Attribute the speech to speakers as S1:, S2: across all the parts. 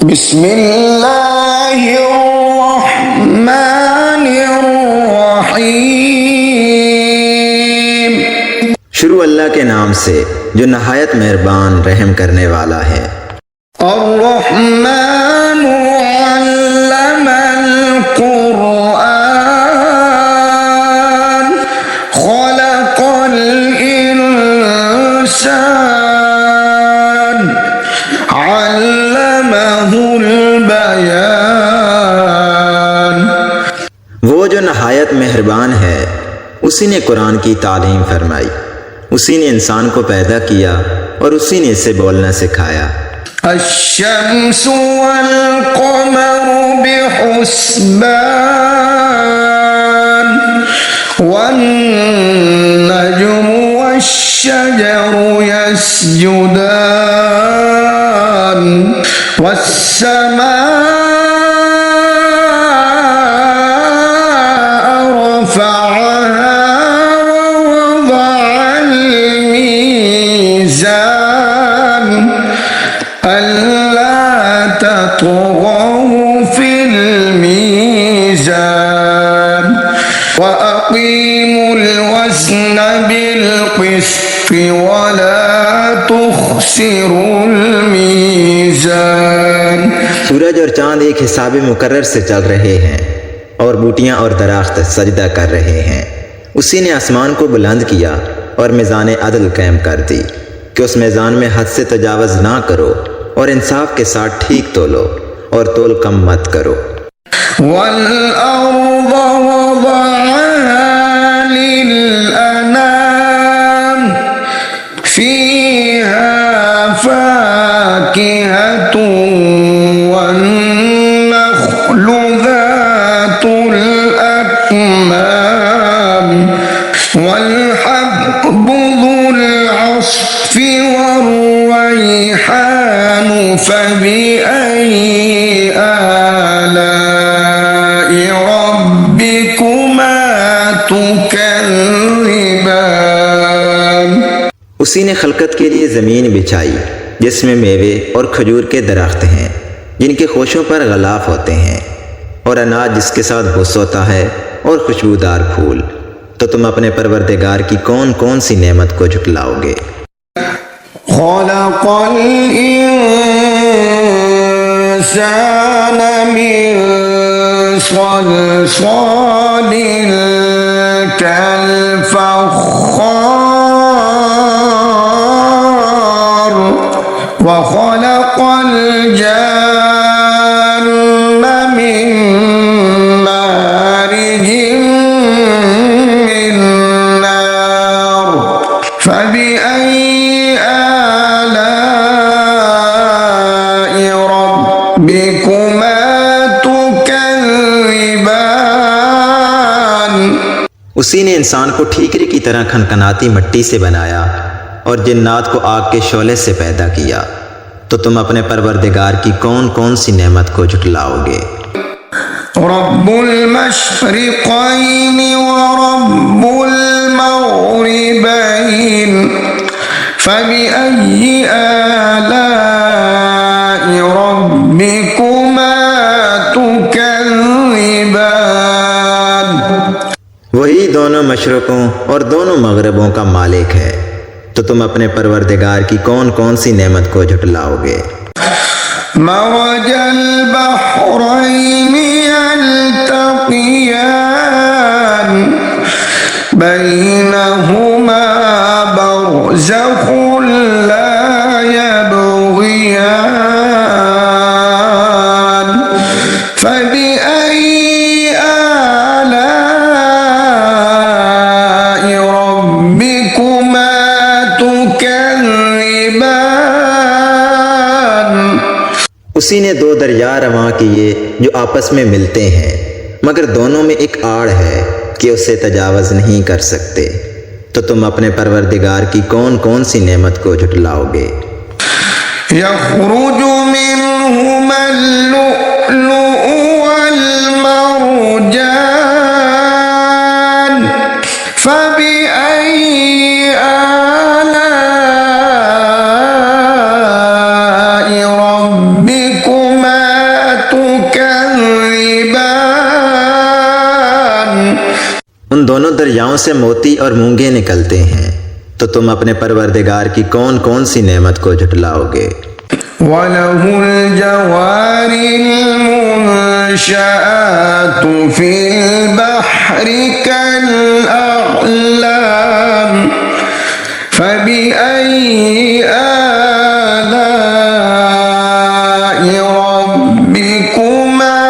S1: बिस्मिल्लाहिर्रहमानिर्रहीम।
S2: शुरू अल्लाह के नाम से जो नहायत मेहरबान रहम करने वाला है।
S1: अर्रहमानु अल्लमल कुरआन खलक़ल इंसान अल्लमहुल बयान।
S2: वो जो नहायत मेहरबान है, उसी ने कुरान की तालीम फरमाई, उसी ने इंसान को पैदा किया और उसी ने इसे बोलना सिखाया।
S1: अश्शम्सु वल क़मरु बिहुस्बान वन्नजुमु वश्शजरु यस्जुदान वस्समाअ रफ़अहा ववضअल मीज़ान अल्ला तत्गौ फिल मीज़ान वअक़ीमुल वज़्न बिल क़िस्ति वला तुख़्सिरुल मीज़ान।
S2: सूरज और चांद एक हिसाब मुकर्रर से चल रहे हैं और बूटियां और दराख्त सजदा कर रहे हैं। उसी ने आसमान को बुलंद किया और मीज़ान अदल कायम कर दी कि उस मीज़ान में हद से तजावज़ ना करो और इंसाफ के साथ ठीक तोलो और तोल कम मत करो।
S1: वल अर्ज़ वज़अहा लिल अनाम फ़ीहा फ़ाकिहतुन वन्नख़्लु ज़ातुल अक्माम वल्हब्बु ज़ुल अस्फ़ि वर्रैहान फ़बिअय्यि आलाइ रब्बिकुमा तुकज़्ज़िबान।
S2: उसी ने खलकत के लिए ज़मीन बिछाई जिसमें मेवे और खजूर के दरख्त हैं जिनके खोशों पर गलाफ होते हैं, और अनाज जिसके साथ भुस होता है और खुशबूदार फूल। तो तुम अपने परवरदिगार की कौन कौन सी नेमत को झुटलाओगे।
S1: खलक़ल इंसान मिन सलसालिन कल-फ़ख़्ख़ार व खलक़ल जन्न मिन मारिजिन मिन नार फ़बिअय्यि आलाइ रब्बिकुमा तुकज़्ज़िबान।
S2: उसी ने इंसान को ठीकरे की तरह खनखनाती मिट्टी से बनाया और जिन्नात को आग के शोले से पैदा किया। तो तुम अपने परवरदिगार की कौन कौन सी नेमत को झुटलाओगे।
S1: रब्बुल मशरिक़ैनि व रब्बुल मग़रिबैन फ़बिअय्यि आलाइ रब्बिकुमा तुकज़्ज़िबान।
S2: वही दोनों मशरक़ों और दोनों मगरबों का मालिक है। तो तुम अपने परवरदिगार की कौन कौन सी नेमत को झुटलाओगे।
S1: मरजल बहरैनि यल्तक़ियान बैनहुमा बरज़ख़ुन ला यबग़ियान फ़बिअय्यि आलाइ रब्बिकुमा तुकज़्ज़िबान।
S2: उसी ने दो दरिया रवां किए जो आपस में मिलते हैं, मगर दोनों में एक आड़ है कि उसे तजावज़ नहीं कर सकते। तो तुम अपने परवरदिगार की कौन कौन सी नेमत को झुटलाओगे।
S1: यख़्रुजु मिन्हुमल लुअ्लुअु वल मरजान फ़बिअय्यि आलाइ रब्बिकुमा تكذبان
S2: उन दोनों दरियाओं से मोती और मूंगे निकलते हैं, तो तुम अपने परवरदिगार की कौन कौन सी नेमत को झुटलाओगे।
S1: وله الجوار المنشآت في البحر كالأعلام فبأي آلاء ربكما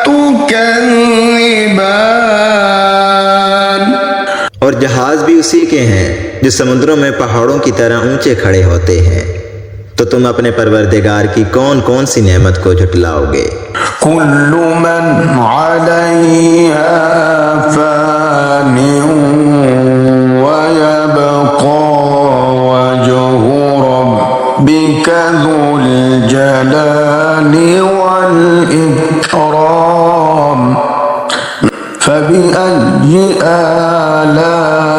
S1: تكذبان।
S2: और जहाज भी उसी के हैं जो समुद्रों में पहाड़ों की तरह ऊंचे खड़े होते हैं, तो तुम अपने परवरदिगार की कौन कौन सी नेमत को झुटलाओगे।
S1: كل من عليها فان ويبقى وجه ربك ذو الجلال والإكرام فبأي آلاء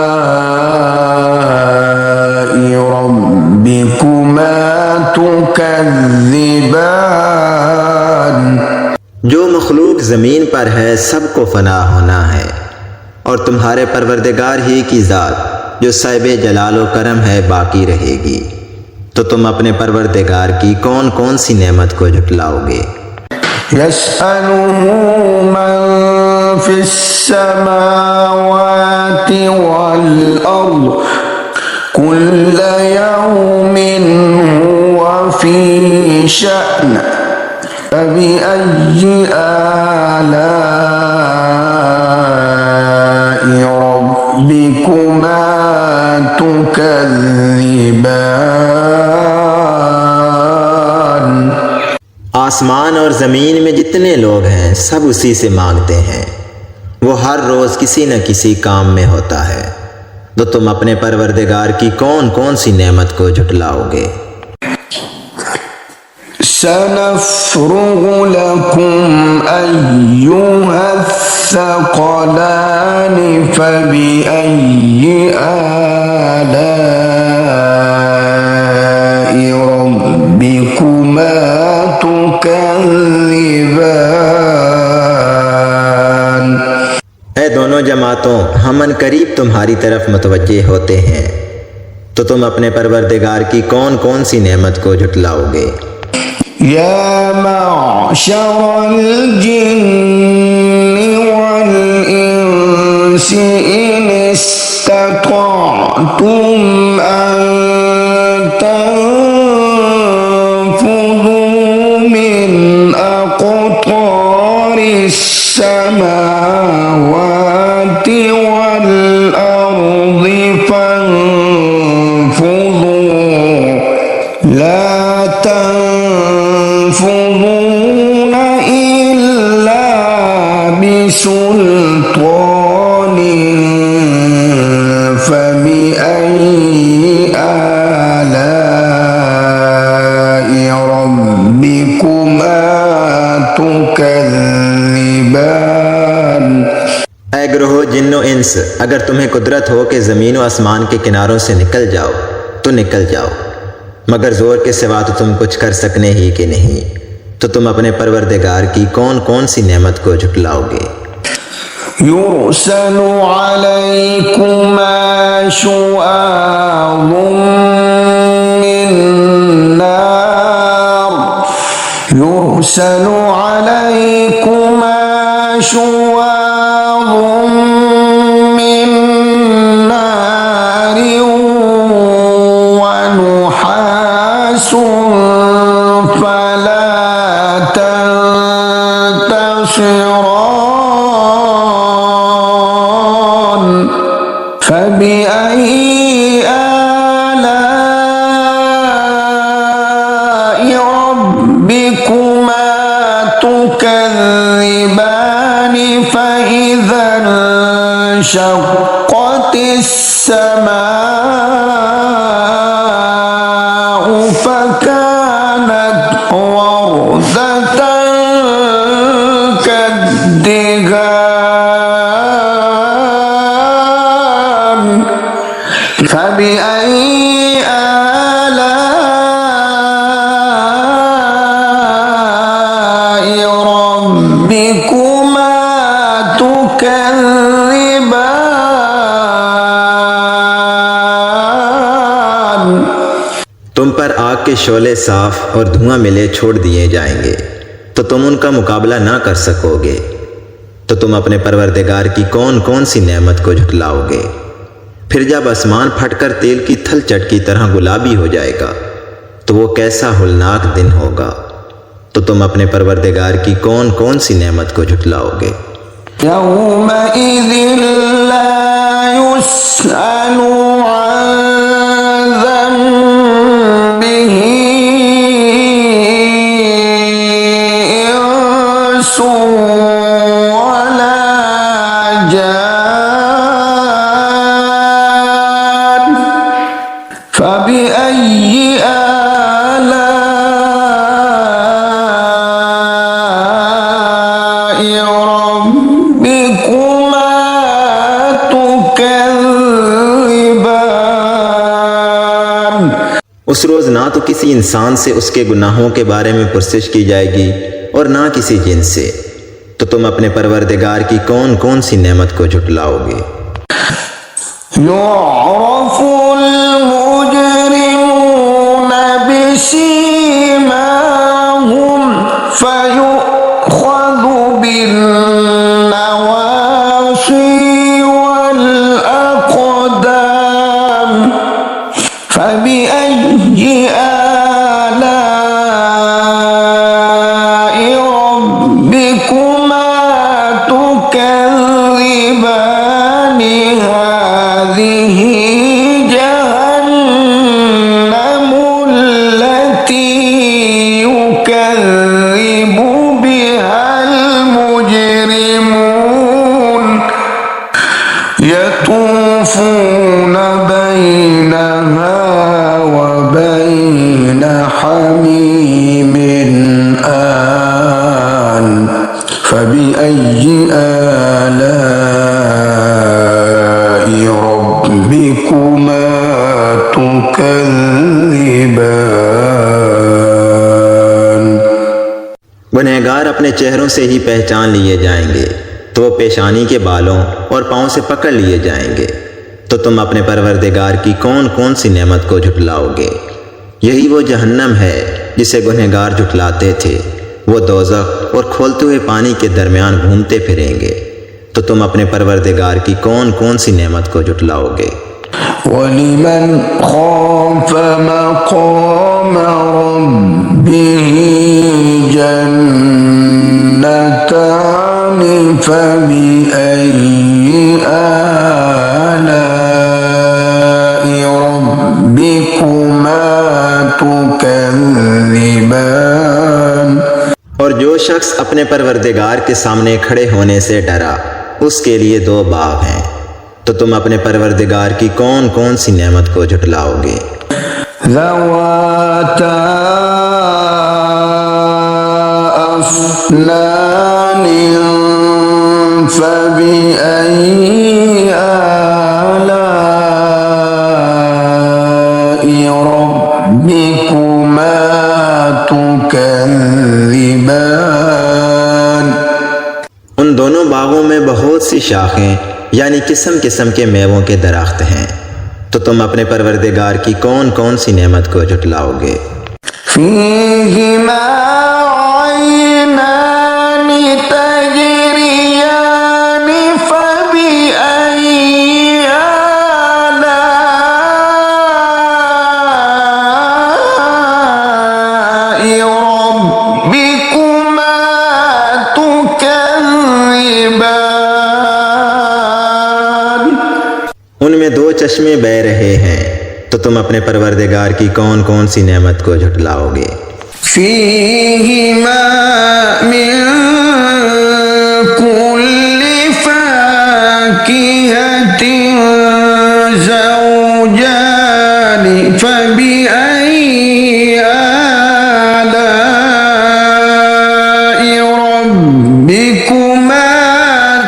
S1: ربكما تكذبان।
S2: जो मखलूक ज़मीन पर है सबको फना होना है, और तुम्हारे परवरदिगार ही की ज़ात जो साहिब जलाल व करम है बाकी रहेगी, तो तुम अपने परवरदिगार की कौन कौन सी नेमत को झुटलाओगे।
S1: يسأله من في السماوات والأرض كل يوم هو في شأن فبأي آلاء ربكما تكذبان।
S2: आसमान और ज़मीन में जितने लोग हैं सब उसी से मांगते हैं, वो हर रोज़ किसी न किसी काम में होता है, तो तुम अपने परवरदिगार की कौन कौन सी नेमत को झुटलाओगे।
S1: سنفرغ لكم أيها الثقلان فبأي آلاء ربكما تكذبان।
S2: ऐ दोनों जमातों, हम अन करीब तुम्हारी तरफ मुतवज्जे होते हैं, तो तुम अपने परवरदिगार की कौन कौन सी नेमत को झुटलाओगे।
S1: يا معشر الجن والإنس إن استطعتم أن تنفذوا من أقطار السماوات والأرض فانفذوا لا تنفذون إلا بسلطان فبأي آلاء ربكما تكذبان।
S2: ऐ ग्रोह जिन्नो इंस, अगर तुम्हें कुदरत हो कि ज़मीन व आसमान के किनारों से निकल जाओ तो निकल जाओ, मगर ज़ोर के सिवा तो तुम कुछ कर सकने ही कि नहीं, तो तुम अपने परवरदिगार की कौन कौन सी नेमत को झुटलाओगे।
S1: يرسل عليكما شواظ من نار يرسل عليكما شواظ من نار ونحاس فلا تنتصران فبأي آلاء ربكما تكذبان فإذا انشقت السماء فكانت وردة كالدهان فبأي آلاء
S2: आग के शोले साफ और धुआं मिले छोड़ दिए जाएंगे तो तुम उनका मुकाबला ना कर सकोगे। तो तुम अपने परवरदिगार की कौन कौन सी नेमत को झुटलाओगे। फिर जब आसमान फटकर तेल की थलचट की तरह गुलाबी हो जाएगा तो वो कैसा होलनाक दिन होगा। तो तुम अपने परवरदिगार की कौन कौन सी नेमत को झुटलाओगे।
S1: यौमइज़िन ला युस्अलु अन ज़ंबिही इंसुन वला जान फबिअय्यि आलाइ रब्बिकुमा तुकज़्ज़िबान।
S2: उस रोज ना तो किसी इंसान से उसके गुनाहों के बारे में पुरसिश की जाएगी और ना किसी जिन से। तो तुम अपने परवरदिगार की कौन कौन सी नेमत को झुटलाओगे।
S1: युअरफुल मुजरिमून बिसीमाहुम फयुख़ज़ु बिन्नवासी वल अक़दाम फबिअय्यि आलाइ रब्बिकुमा तुकज़्ज़िबान। हाज़िही जहन्नमुल्लती युकज़्ज़िबु बिहल मुजरिमून यतूफ़ून बैनहा व बैन हमीमिन आन फबिअय्यि आलाइ रब्बिकुमा तुकज़्ज़िबान।
S2: गुनहगार अपने चेहरों से ही पहचान लिए जाएंगे तो वो पेशानी के बालों और पाँव से पकड़ लिए जाएंगे। तो तुम अपने परवरदिगार की कौन कौन सी नेमत को झुटलाओगे। यही वो जहन्नम है जिसे गुनहगार झुटलाते थे। वो दोज़ख और खोलते हुए पानी के दरमियान घूमते फिरेंगे। तो तुम अपने परवरदिगार की कौन कौन सी नेमत को झुटलाओगे।
S1: वलिमन खाफ मक़ाम रब्बिही जन्नतान फबिअय्यि आलाइ रब्बिकुमा तुकज़्ज़िबान।
S2: और जो शख्स अपने परवरदिगार के सामने खड़े होने से डरा उसके लिए दो बाब हैं। तो तुम अपने परवरदिगार की कौन कौन सी नेमत को झुटलाओगे।
S1: ज़वाता अफ़नान फबिअय्यि आलाइ रब्बिकुमा तुकज़्ज़िबान।
S2: उन दोनों बागों में बहुत सी शाखें यानी किस्म किस्म के मेवों के दरख्त हैं। तो तुम अपने परवरदिगार की कौन कौन सी नेमत को झुटलाओगे।
S1: फ़ीहिमा ऐनान तजरियान फबिअय्यि आलाइ रब्बिकुमा तुकज़्ज़िबान।
S2: उनमें दो चश्मे बह रहे हैं। तो तुम अपने परवरदिगार की कौन कौन सी नेमत को झुटलाओगे।
S1: फ़ीहिमा मिन कुल्लि फ़ाकिहतिन ज़ौजान फबिअय्यि आलाइ रब्बिकुमा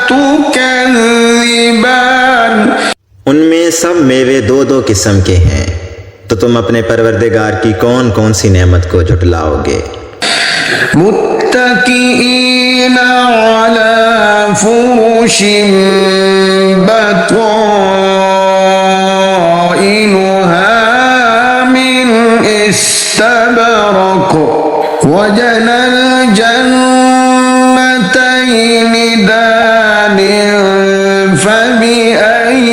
S1: तुकज़्ज़िबान।
S2: उनमें सब मेवे दो दो किस्म के हैं। तो तुम अपने परवरदिगार की कौन कौन सी नेमत को झुटलाओगे।
S1: मुत्तकीईन अला फुरुशिन बताइनुहा मिन इस्ता وجنى الجنتين دان فبأي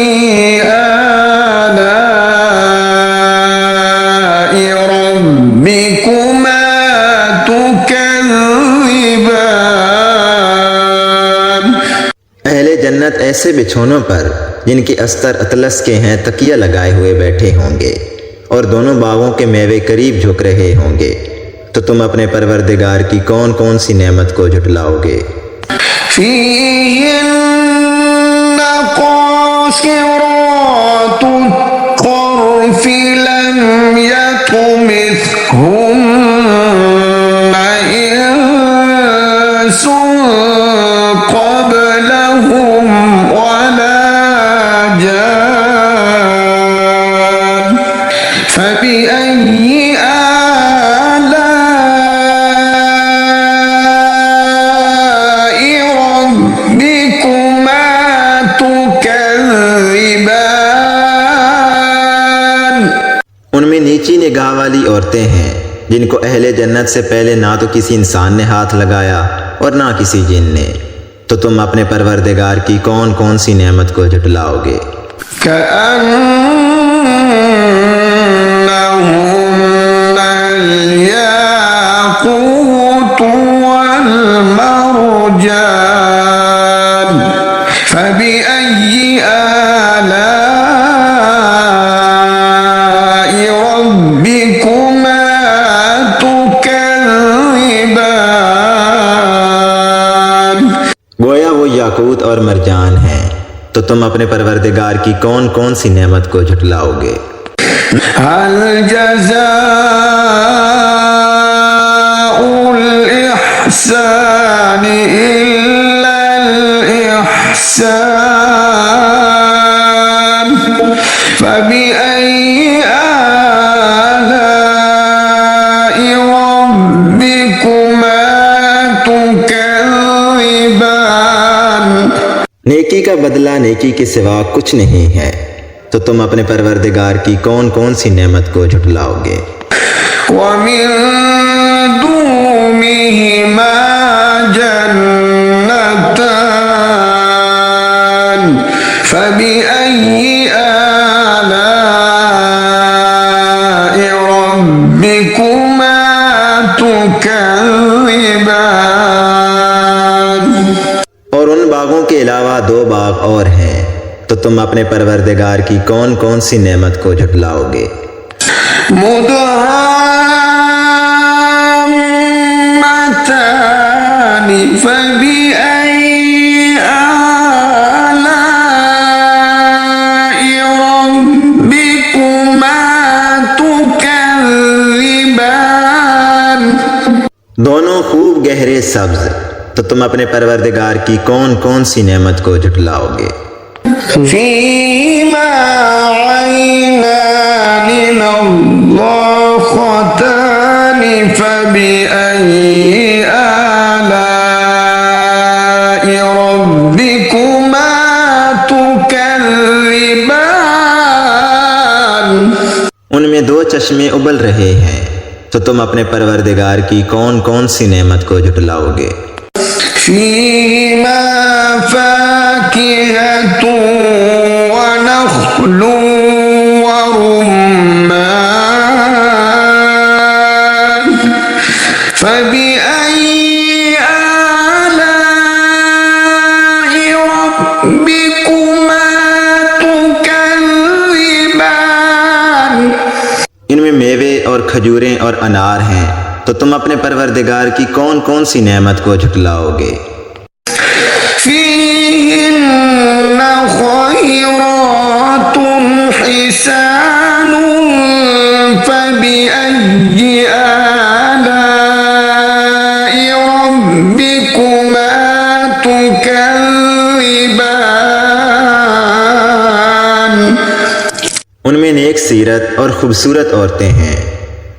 S1: آلاء ربكما تكذبان।
S2: अहले जन्नत ऐसे बिछौनों पर जिनके अस्तर अतलस के हैं तकिया लगाए हुए बैठे होंगे और दोनों बागों के मेवे करीब झुक रहे होंगे, तो तुम अपने परवरदिगार की कौन कौन सी नेमत को झुटलाओगे।
S1: فيهن قاصرات الطرف لم يطمثهن إنس قبلهم ولا جان فبأي آلاء ربكما تكذبان।
S2: उनमें नीची निगाह वाली औरतें हैं जिनको अहले जन्नत से पहले ना तो किसी इंसान ने हाथ लगाया और ना किसी जिन ने, तो तुम अपने परवरदिगार की कौन कौन सी नेमत को झुटलाओगे।
S1: كأنهن الياقوت والمرجان فبأي آلاء ربكما تكذبان।
S2: गोया वो याकूत और मरजान हैं, तो तुम अपने परवरदिगार की कौन कौन सी नेमत को झुटलाओगे।
S1: هل جزاء الإحسان إلا الإحسان فبأي آلاء ربكما تكذبان।
S2: नेकी का बदला नेकी के सिवा कुछ नहीं है, तो तुम अपने परवरदिगार की कौन कौन सी नेमत को झुटलाओगे।
S1: ومن دونهما جنتان فبأي آلاء ربكما تكذبان।
S2: और उन बागों के अलावा दो बाग और हैं, तो तुम अपने परवरदिगार की कौन कौन सी नेमत को झुटलाओगे।
S1: مدهامتان فبأي آلاء ربكما تكذبان।
S2: दोनों खूब गहरे सब्ज, तो तुम अपने परवरदिगार की कौन कौन सी नेमत को झुटलाओगे।
S1: فيهما عينان نضاختان فبأي آلاء ربكما تكذبان।
S2: उनमें दो चश्मे उबल रहे हैं, तो तुम अपने परवरदिगार की कौन कौन सी नेमत को झुटलाओगे।
S1: فيهما فاكهة ونخل ورمان فبأي آلاء ربكما تكذبان।
S2: इनमें मेवे और खजूरें और अनार हैं, तो तुम अपने परवरदिगार की कौन कौन सी नेमत को झुटलाओगे।
S1: فيهن خيرات حسان فبأي آلاء ربكما تكذبان।
S2: उनमें नेक सीरत और खूबसूरत औरतें हैं,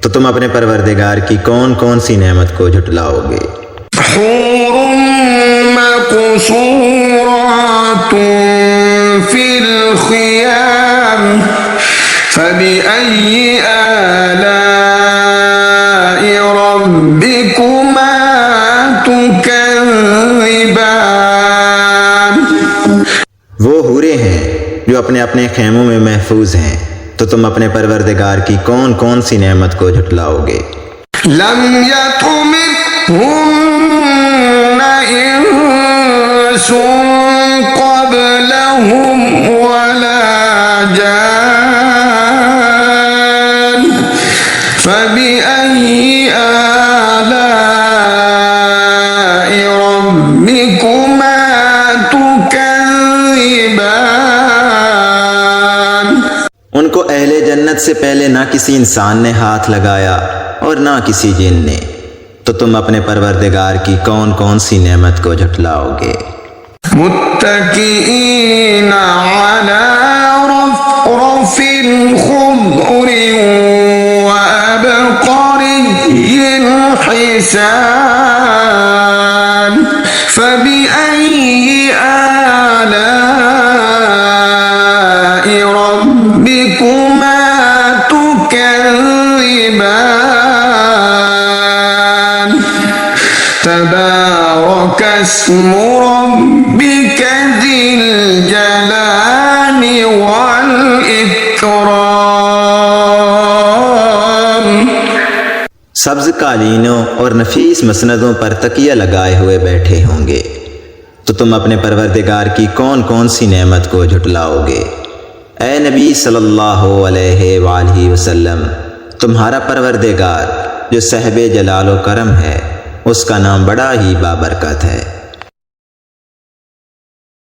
S2: तो तुम अपने परवरदिगार की कौन कौन सी नेमत को झुटलाओगे।
S1: حور مقصورات في الخيام فبأي آلاء ربكما
S2: जो अपने अपने खेमों में महफूज हैं, तो तुम अपने परवरदिगार की कौन कौन सी नेमत को झुटलाओगे।
S1: लम यतमिथुन्न इंसुन क़ब्लहुम वला जान फबिअय्यि आलाइ रब्बिकुमा तुकज़्ज़िबान।
S2: उनको अहले जन्नत से पहले ना किसी इंसान ने हाथ लगाया और ना किसी जिन ने, तो तुम अपने परवरदिगार की कौन कौन सी नेमत को झुटलाओगे।
S1: मुत्तकीईना अला रफ़रफ़िन ख़ुद्रिन व अबक़रिय्यिन हिसान फबिअय्यि आलाइ रब्बिकुमा तुकज़्ज़िबान तबारक अस्मु रब्बिक ज़िल जलाली वल इकराम।
S2: सब्ज कालीनों और नफीस मसनदों पर तकिया लगाए हुए बैठे होंगे, तो तुम अपने परवरदिगार की कौन कौन सी नेमत को झुटलाओगे। ए नबी सल्लल्लाहु अलैहि वसल्लम, तुम्हारा परवरदिगार जो साहिब जलाल व करम है, उसका नाम बड़ा ही बाबरकत है।